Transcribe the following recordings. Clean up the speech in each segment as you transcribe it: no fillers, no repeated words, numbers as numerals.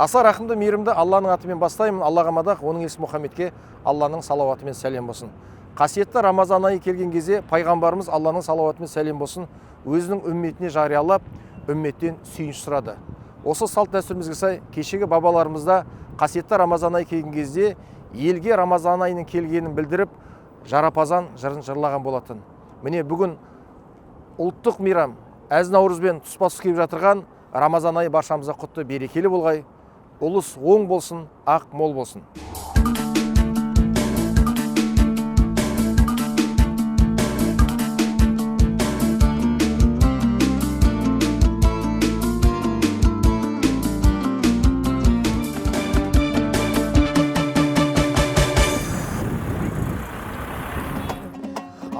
Аса рахымды, мейірімді Алланың атымен бастаймын. Аллаға мадақ, оның елшісі Мұхаммедке Алланың салауатымен сәлем болсын. Қасиетті Рамазан айы келген кезде пайғамбарымыз Алланың салауатымен сәлем болсын өзінің үмметіне жариялап, үмметтен сүйініш сұрады. Осы салт дәстүрімізге сай, кешегі бабаларымызда қасиетті Рамазан айы келген кезде елге Рамазан айының келгенін білдіріп, жарапазан жырын жырлаған болатын. Міне бүгін ұлттық мейрам Әз-Наурызбен тұспа-тұс келіп жатырған Рамазан айы баршамызға құтты берекелі болғай, ұлыс оң болсын, ақ мол болсын.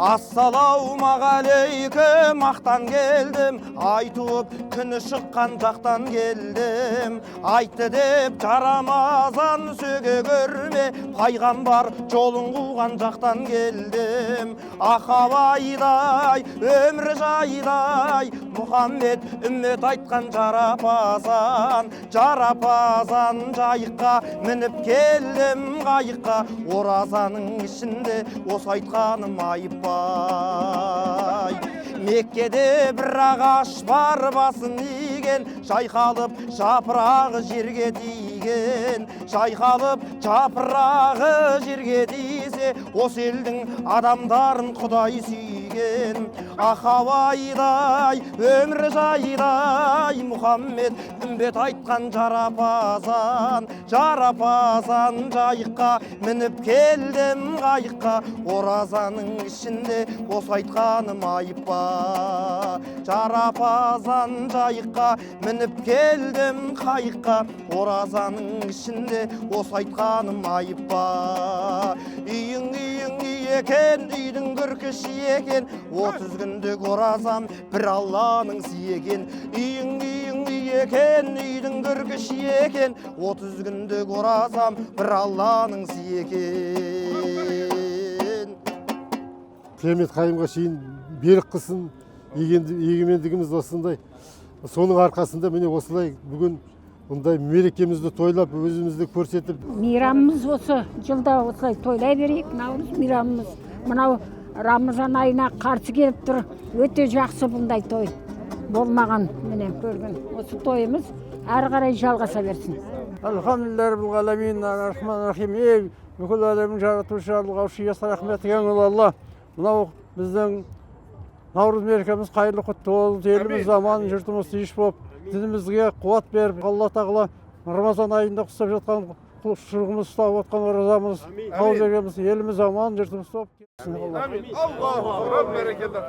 Ассалаумағалейкум, ақтан келдім, ай туып күні шыққан жақтан келдім. Айтты деп жарамазан сөге көрме, пайғамбар жолын қуған жақтан келдім. Ақабайдай, өмір жайдай, Мұхаммед үммет айтқан жарапазан. Жарапазан жайыққа мініп келдім қайыққа, оразаның ішінде осы айтқаным айып бар. Меккеде бір ағаш бар басын иген, жайқалып жапырағы жерге тиген. Жайқалып жапырағы жерге тисе, осы елдің адамдарын Құдай сүйген. Ақабайдай, өмір жайдай, Мұхаммед үмбет айтқан жарапазан. Жарапазан жайыққа мініп келдім қайыққа, оразаның ішінде осы айтқаным айып па. Жарапазан жайыққа мініп келдім қайыққа, оразаның ішінде осы айтқаным айып па. Үйің екен, үйдің күркіші екен, 30 күндік оразам бір Алланың сүйеген. Үйің екен, үйдің күркіші екен, 30 күндік оразам бір Алланың сүйеген. Қиямет қайымға шейін берік қылсын, егемендігіміз осындай. Соның арқасында міне осылай бүгін мұндай мерекемізді тойлап, өзімізді көрсетіп. Мейрамымыз осы жылда осылай тойлай берейік. Наурыз мейрамымыз мынау Рамазан айына қарсы келіп тұр. Өте жақсы бұндай той болмаған, міне көрген. Осы тойымыз әрі қарай жалғаса берсін. Алхамдулиллахи раббил аламин, аррахманир рахим. Бүкіл әлемнің жаратушы алғаушы иесі рахмет екен Алла. Мынау біздің Наурыз мерекеміз қайырлы құтты болып, еліміз аман, жұртымыз тыныш болып, дінімізге қуат беріп, Алла тағала Рамазан айында құстап жатқан құлшылығымыз, ұстап отқан оразамыз, қабыл бергенбіз, еліміз аман, жұртымыз топ. Аллаху акбар, берекелі.